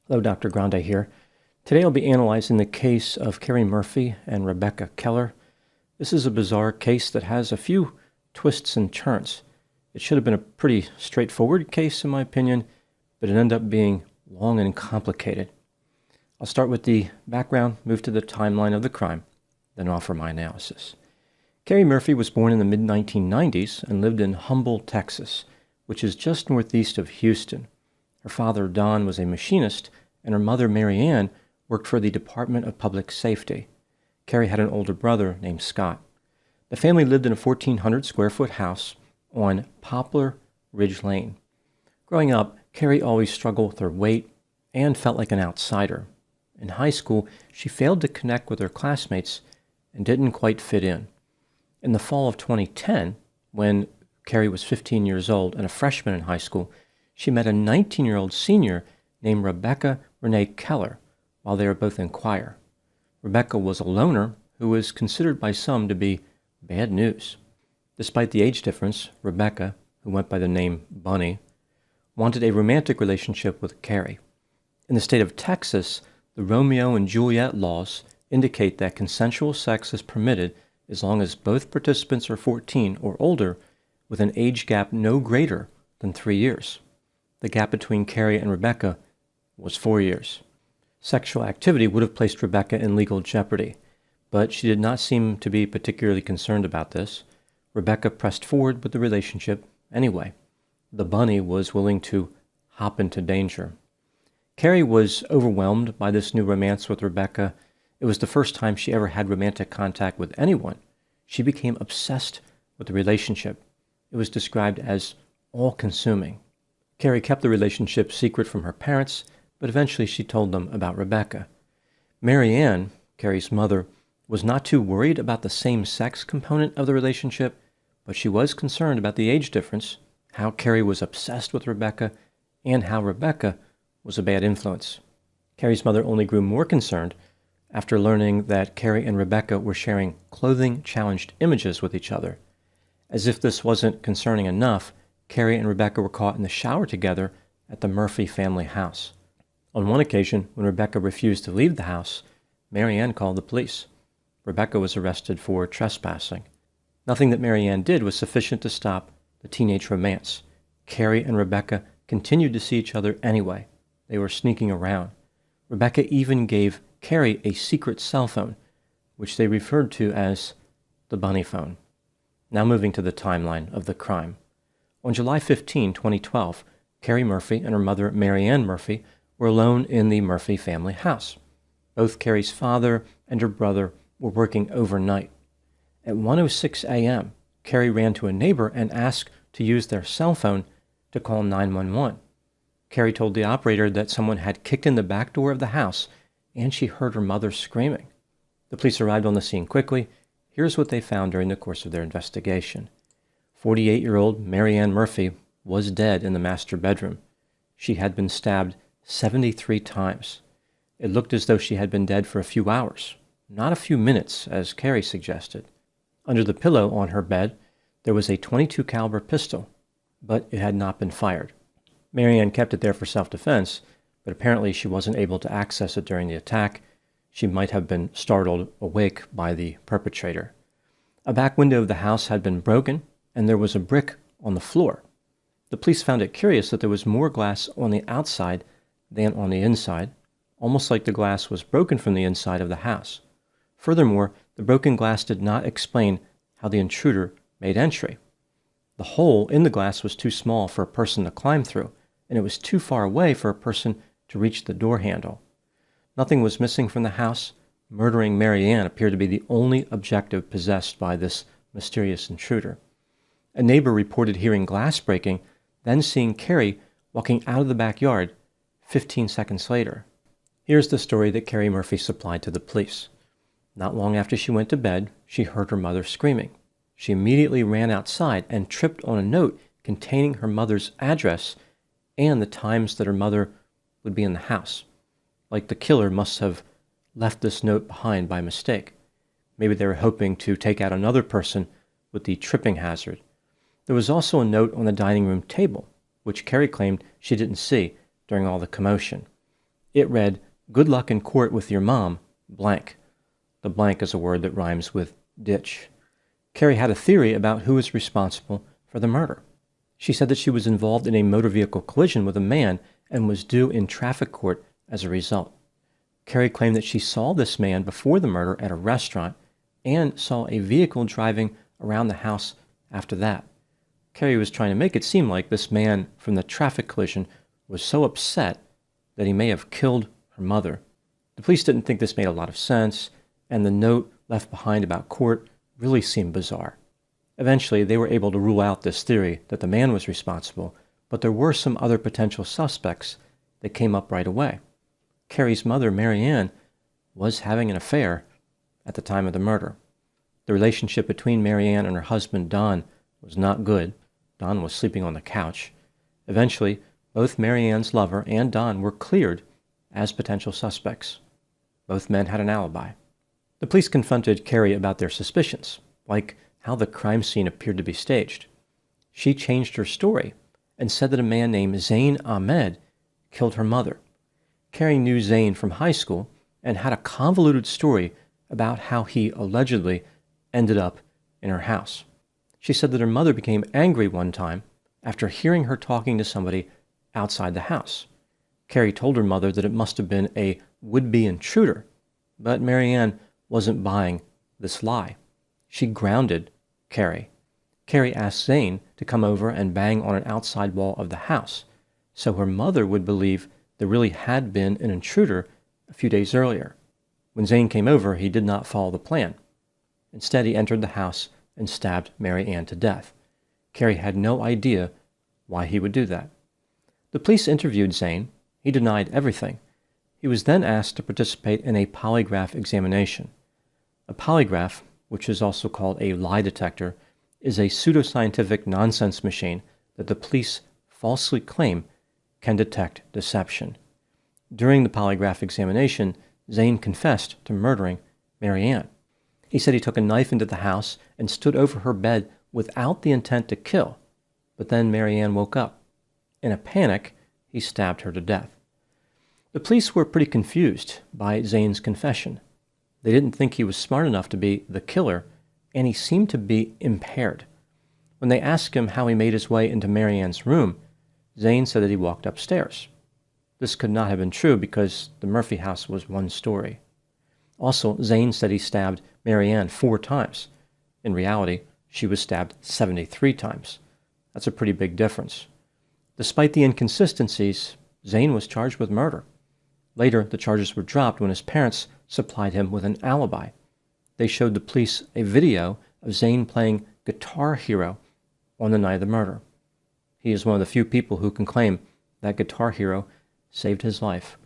Hello, Dr. Grande here. Today I'll be analyzing the case of Keri Murphy and Rebecca Keller. This is a bizarre case that has a few twists and turns. It should have been a pretty straightforward case in my opinion, but it ended up being long and complicated. I'll start with the background, move to the timeline of the crime, then offer my analysis. Keri Murphy was born in the mid-1990s and lived in Humble, Texas, which is just northeast of Houston. Her father, Don, was a machinist, and her mother, Mary Ann, worked for the Department of Public Safety. Keri had an older brother named Scott. The family lived in a 1,400-square-foot house on Poplar Ridge Lane. Growing up, Keri always struggled with her weight and felt like an outsider. In high school, she failed to connect with her classmates and didn't quite fit in. In the fall of 2010, when Keri was 15 years old and a freshman in high school, she met a 19-year-old senior named Rebecca Renee Keller while they were both in choir. Rebecca was a loner who was considered by some to be bad news. Despite the age difference, Rebecca, who went by the name Bunny, wanted a romantic relationship with Keri. In the state of Texas, the Romeo and Juliet laws indicate that consensual sex is permitted as long as both participants are 14 or older, with an age gap no greater than 3 years. The gap between Keri and Rebecca was 4 years. Sexual activity would have placed Rebecca in legal jeopardy, but she did not seem to be particularly concerned about this. Rebecca pressed forward with the relationship anyway. The bunny was willing to hop into danger. Keri was overwhelmed by this new romance with Rebecca. It was the first time she ever had romantic contact with anyone. She became obsessed with the relationship. It was described as all-consuming. Keri kept the relationship secret from her parents, but eventually she told them about Rebecca. Mary Ann, Keri's mother, was not too worried about the same-sex component of the relationship, but she was concerned about the age difference, how Keri was obsessed with Rebecca, and how Rebecca was a bad influence. Keri's mother only grew more concerned after learning that Keri and Rebecca were sharing clothing-challenged images with each other. As if this wasn't concerning enough, Keri and Rebecca were caught in the shower together at the Murphy family house. On one occasion, when Rebecca refused to leave the house, Mary Ann called the police. Rebecca was arrested for trespassing. Nothing that Mary Ann did was sufficient to stop the teenage romance. Keri and Rebecca continued to see each other anyway. They were sneaking around. Rebecca even gave Keri a secret cell phone, which they referred to as the bunny phone. Now moving to the timeline of the crime. On July 15, 2012, Keri Murphy and her mother, Mary Ann Murphy, were alone in the Murphy family house. Both Keri's father and her brother were working overnight. At 1:06 a.m., Keri ran to a neighbor and asked to use their cell phone to call 911. Keri told the operator that someone had kicked in the back door of the house, and she heard her mother screaming. The police arrived on the scene quickly. Here's what they found during the course of their investigation. 48-year-old Mary Ann Murphy was dead in the master bedroom. She had been stabbed 73 times. It looked as though she had been dead for a few hours, not a few minutes, as Keri suggested. Under the pillow on her bed, there was a .22 caliber pistol, but it had not been fired. Mary Ann kept it there for self-defense, but apparently she wasn't able to access it during the attack. She might have been startled awake by the perpetrator. A back window of the house had been broken, and there was a brick on the floor. The police found it curious that there was more glass on the outside than on the inside, almost like the glass was broken from the inside of the house. Furthermore, the broken glass did not explain how the intruder made entry. The hole in the glass was too small for a person to climb through, and it was too far away for a person to reach the door handle. Nothing was missing from the house. Murdering Mary Ann appeared to be the only objective possessed by this mysterious intruder. A neighbor reported hearing glass breaking, then seeing Keri walking out of the backyard 15 seconds later. Here's the story that Keri Murphy supplied to the police. Not long after she went to bed, she heard her mother screaming. She immediately ran outside and tripped on a note containing her mother's address and the times that her mother would be in the house. Like the killer must have left this note behind by mistake. Maybe they were hoping to take out another person with the tripping hazard. There was also a note on the dining room table, which Keri claimed she didn't see during all the commotion. It read, "Good luck in court with your mom, blank." The blank is a word that rhymes with ditch. Keri had a theory about who was responsible for the murder. She said that she was involved in a motor vehicle collision with a man and was due in traffic court as a result. Keri claimed that she saw this man before the murder at a restaurant and saw a vehicle driving around the house after that. Keri was trying to make it seem like this man from the traffic collision was so upset that he may have killed her mother. The police didn't think this made a lot of sense, and the note left behind about court really seemed bizarre. Eventually, they were able to rule out this theory that the man was responsible, but there were some other potential suspects that came up right away. Keri's mother, Mary Ann, was having an affair at the time of the murder. The relationship between Mary Ann and her husband, Don, was not good. Don was sleeping on the couch. Eventually, both Mary Ann's lover and Don were cleared as potential suspects. Both men had an alibi. The police confronted Keri about their suspicions, like how the crime scene appeared to be staged. She changed her story and said that a man named Zain Ahmed killed her mother. Keri knew Zain from high school and had a convoluted story about how he allegedly ended up in her house. She said that her mother became angry one time after hearing her talking to somebody outside the house. Keri told her mother that it must have been a would-be intruder, but Mary Ann wasn't buying this lie. She grounded Keri. Keri asked Zain to come over and bang on an outside wall of the house, so her mother would believe there really had been an intruder a few days earlier. When Zain came over, he did not follow the plan. Instead, he entered the house and stabbed Mary Ann to death. Keri had no idea why he would do that. The police interviewed Zain. He denied everything. He was then asked to participate in a polygraph examination. A polygraph, which is also called a lie detector, is a pseudoscientific nonsense machine that the police falsely claim can detect deception. During the polygraph examination, Zain confessed to murdering Mary Ann. He said he took a knife into the house and stood over her bed without the intent to kill, but then Mary Ann woke up. In a panic, he stabbed her to death. The police were pretty confused by Zain's confession. They didn't think he was smart enough to be the killer, and he seemed to be impaired. When they asked him how he made his way into Mary Ann's room, Zain said that he walked upstairs. This could not have been true because the Murphy house was one story. Also, Zain said he stabbed Mary Ann 4 times. In reality, she was stabbed 73 times. That's a pretty big difference. Despite the inconsistencies, Zain was charged with murder. Later, the charges were dropped when his parents supplied him with an alibi. They showed the police a video of Zain playing Guitar Hero on the night of the murder. He is one of the few people who can claim that Guitar Hero saved his life.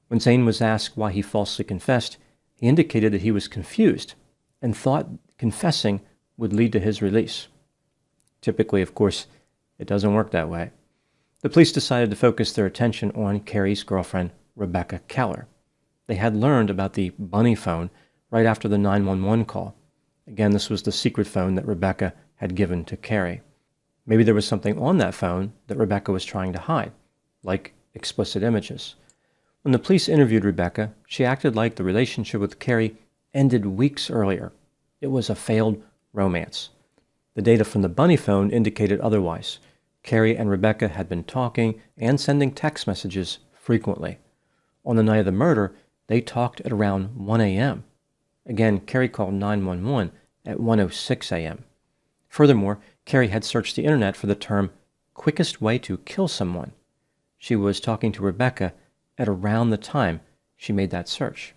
When Zain was asked why he falsely confessed, he indicated that he was confused and thought confessing would lead to his release. Typically, of course, it doesn't work that way. The police decided to focus their attention on Keri's girlfriend, Rebecca Keller. They had learned about the bunny phone right after the 911 call. Again, this was the secret phone that Rebecca had given to Keri. Maybe there was something on that phone that Rebecca was trying to hide, like explicit images. When the police interviewed Rebecca, she acted like the relationship with Keri ended weeks earlier. It was a failed romance. The data from the bunny phone indicated otherwise. Keri and Rebecca had been talking and sending text messages frequently. On the night of the murder, they talked at around 1 a.m. Again, Keri called 911 at 1:06 a.m. Furthermore, Keri had searched the internet for the term quickest way to kill someone. She was talking to Rebecca at around the time she made that search.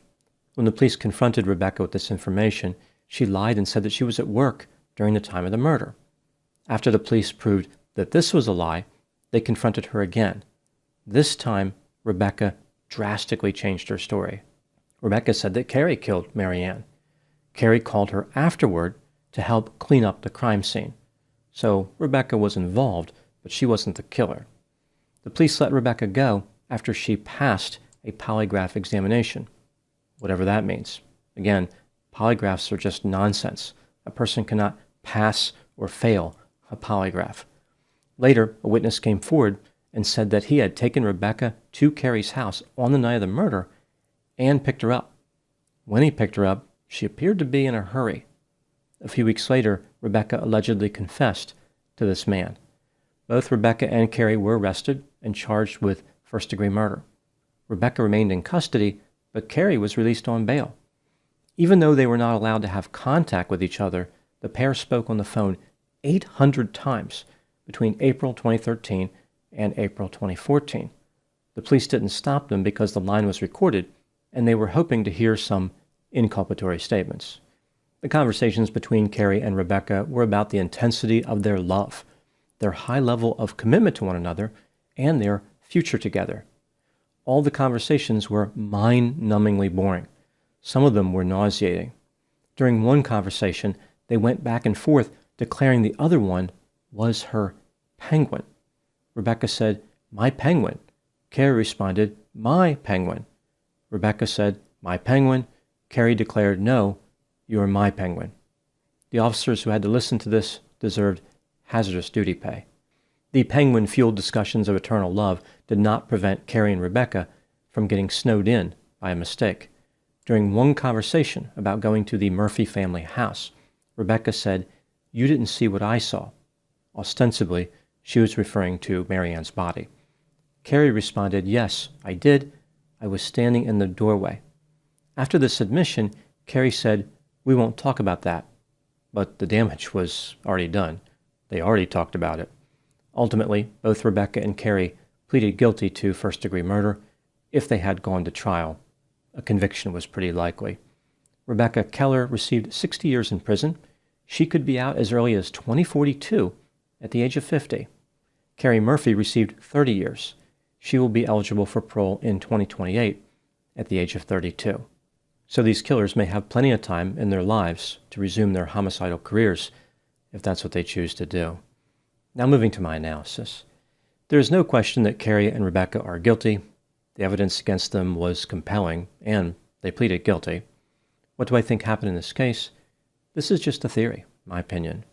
When the police confronted Rebecca with this information, she lied and said that she was at work during the time of the murder. After the police proved that this was a lie, they confronted her again. This time, Rebecca drastically changed her story. Rebecca said that Keri killed Mary Ann. Keri called her afterward to help clean up the crime scene. So Rebecca was involved, but she wasn't the killer. The police let Rebecca go after she passed a polygraph examination, whatever that means. Again, polygraphs are just nonsense. A person cannot pass or fail a polygraph. Later, a witness came forward and said that he had taken Rebecca to Keri's house on the night of the murder and picked her up. When he picked her up, she appeared to be in a hurry. A few weeks later, Rebecca allegedly confessed to this man. Both Rebecca and Keri were arrested and charged with first-degree murder. Rebecca remained in custody, but Keri was released on bail. Even though they were not allowed to have contact with each other, the pair spoke on the phone 800 times between April 2013 and April 2014. The police didn't stop them because the line was recorded, and they were hoping to hear some inculpatory statements. The conversations between Keri and Rebecca were about the intensity of their love, their high level of commitment to one another, and their future together. All the conversations were mind-numbingly boring. Some of them were nauseating. During one conversation, they went back and forth, declaring the other one was her penguin. Rebecca said, "My penguin." Keri responded, "My penguin." Rebecca said, "My penguin." Keri declared, "No, you're my penguin." The officers who had to listen to this deserved hazardous duty pay. The penguin-fueled discussions of eternal love did not prevent Keri and Rebecca from getting snowed in by a mistake. During one conversation about going to the Murphy family house, Rebecca said, "You didn't see what I saw." Ostensibly, she was referring to Marianne's body. Keri responded, "Yes, I did. I was standing in the doorway." After this admission, Keri said, "We won't talk about that." But the damage was already done. They already talked about it. Ultimately, both Rebecca and Keri pleaded guilty to first-degree murder. If they had gone to trial, a conviction was pretty likely. Rebecca Keller received 60 years in prison. She could be out as early as 2042 at the age of 50. Keri Murphy received 30 years. She will be eligible for parole in 2028 at the age of 32. So these killers may have plenty of time in their lives to resume their homicidal careers if that's what they choose to do. Now moving to my analysis. There is no question that Keri and Rebecca are guilty. The evidence against them was compelling, and they pleaded guilty. What do I think happened in this case? This is just a theory, my opinion.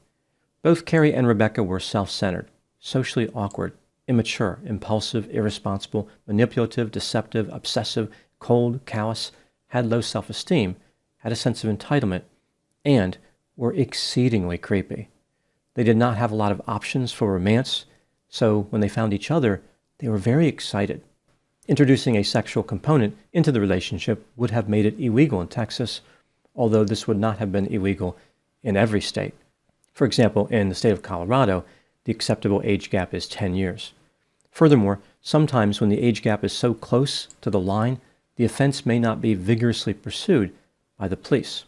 Both Keri and Rebecca were self-centered, socially awkward, immature, impulsive, irresponsible, manipulative, deceptive, obsessive, cold, callous, had low self-esteem, had a sense of entitlement, and were exceedingly creepy. They did not have a lot of options for romance, so when they found each other, they were very excited. Introducing a sexual component into the relationship would have made it illegal in Texas, although this would not have been illegal in every state. For example, in the state of Colorado, the acceptable age gap is 10 years. Furthermore, sometimes when the age gap is so close to the line, the offense may not be vigorously pursued by the police.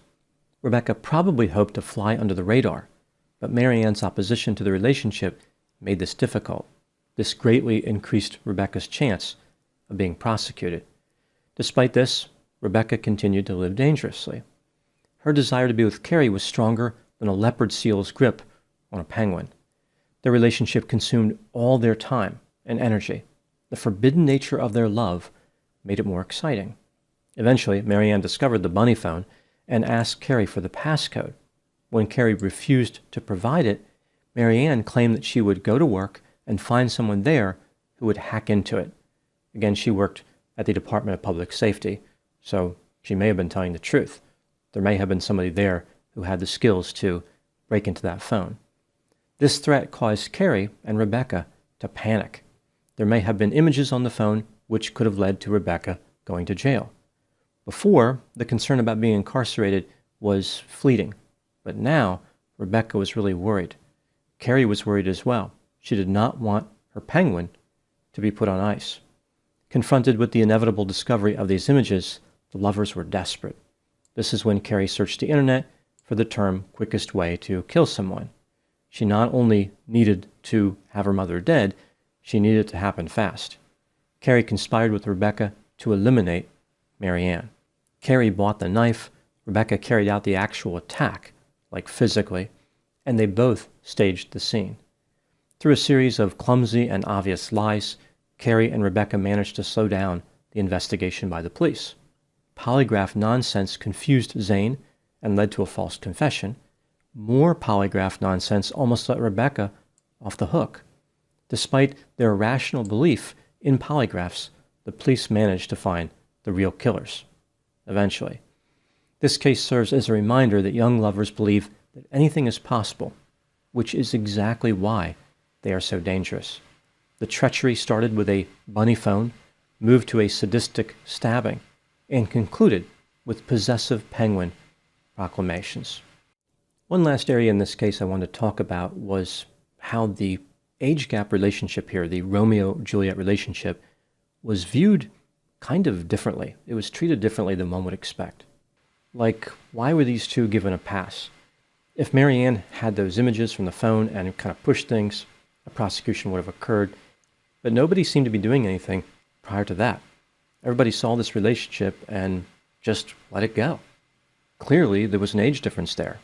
Rebecca probably hoped to fly under the radar, but Marianne's opposition to the relationship made this difficult. This greatly increased Rebecca's chance of being prosecuted. Despite this, Rebecca continued to live dangerously. Her desire to be with Keri was stronger than a leopard seal's grip on a penguin. Their relationship consumed all their time and energy. The forbidden nature of their love made it more exciting. Eventually, Marianne discovered the bunny phone and asked Keri for the passcode. When Keri refused to provide it, Marianne claimed that she would go to work and find someone there who would hack into it. Again, she worked at the Department of Public Safety, so she may have been telling the truth. There may have been somebody there who had the skills to break into that phone. This threat caused Keri and Rebecca to panic. There may have been images on the phone which could have led to Rebecca going to jail. Before, the concern about being incarcerated was fleeting, but now Rebecca was really worried. Keri was worried as well. She did not want her penguin to be put on ice. Confronted with the inevitable discovery of these images, the lovers were desperate. This is when Keri searched the internet for the term quickest way to kill someone. She not only needed to have her mother dead, she needed it to happen fast. Keri conspired with Rebecca to eliminate Marianne. Keri bought the knife, Rebecca carried out the actual attack, like physically, and they both staged the scene. Through a series of clumsy and obvious lies, Keri and Rebecca managed to slow down the investigation by the police. Polygraph nonsense confused Zane and led to a false confession. More polygraph nonsense almost let Rebecca off the hook. Despite their irrational belief in polygraphs, the police managed to find the real killers, eventually. This case serves as a reminder that young lovers believe that anything is possible, which is exactly why they are so dangerous. The treachery started with a bunny phone, moved to a sadistic stabbing, and concluded with possessive penguin proclamations. One last area in this case I wanted to talk about was how the age gap relationship here, the Romeo-Juliet relationship, was viewed kind of differently. It was treated differently than one would expect. Like, why were these two given a pass? If Marianne had those images from the phone and kind of pushed things, a prosecution would have occurred, but nobody seemed to be doing anything prior to that. Everybody saw this relationship and just let it go. Clearly, there was an age difference there.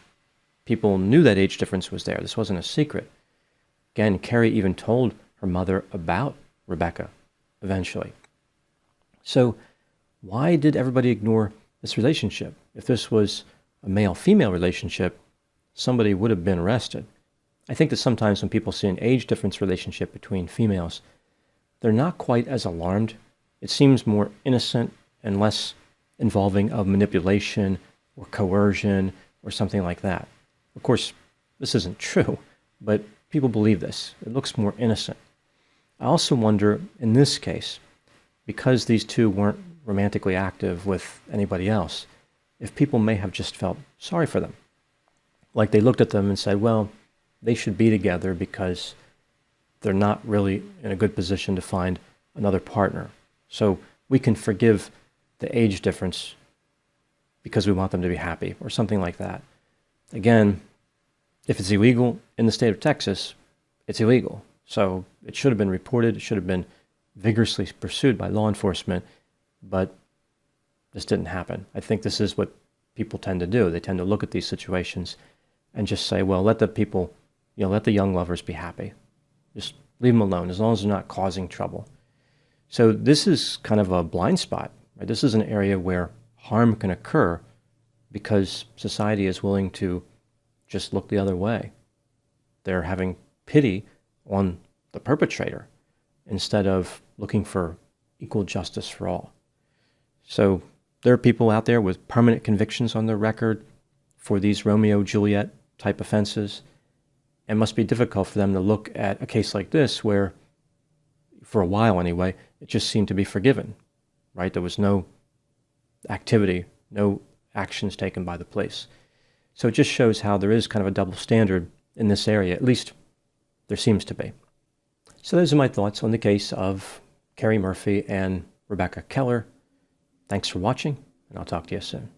People knew that age difference was there. This wasn't a secret. Again, Keri even told her mother about Rebecca eventually. So why did everybody ignore this relationship? If this was a male-female relationship, somebody would have been arrested. I think that sometimes when people see an age difference relationship between females, they're not quite as alarmed. It seems more innocent and less involving of manipulation or coercion or something like that. Of course, this isn't true, but people believe this. It looks more innocent. I also wonder, in this case, because these two weren't romantically active with anybody else, if people may have just felt sorry for them. Like they looked at them and said, well, they should be together because they're not really in a good position to find another partner. So we can forgive the age difference because we want them to be happy or something like that. Again, if it's illegal in the state of Texas, it's illegal. So it should have been reported. It should have been vigorously pursued by law enforcement, but this didn't happen. I think this is what people tend to do. They tend to look at these situations and just say, well, let the people, let the young lovers be happy. Just leave them alone as long as they're not causing trouble. So this is kind of a blind spot, right? This is an area where harm can occur because society is willing to just look the other way. They're having pity on the perpetrator instead of looking for equal justice for all. So there are people out there with permanent convictions on their record for these Romeo-Juliet type offenses. It must be difficult for them to look at a case like this where, for a while anyway, it just seemed to be forgiven, right? There was no activity, no actions taken by the police. So it just shows how there is kind of a double standard in this area, at least there seems to be. So those are my thoughts on the case of Keri Murphy and Rebecca Keller. Thanks for watching, and I'll talk to you soon.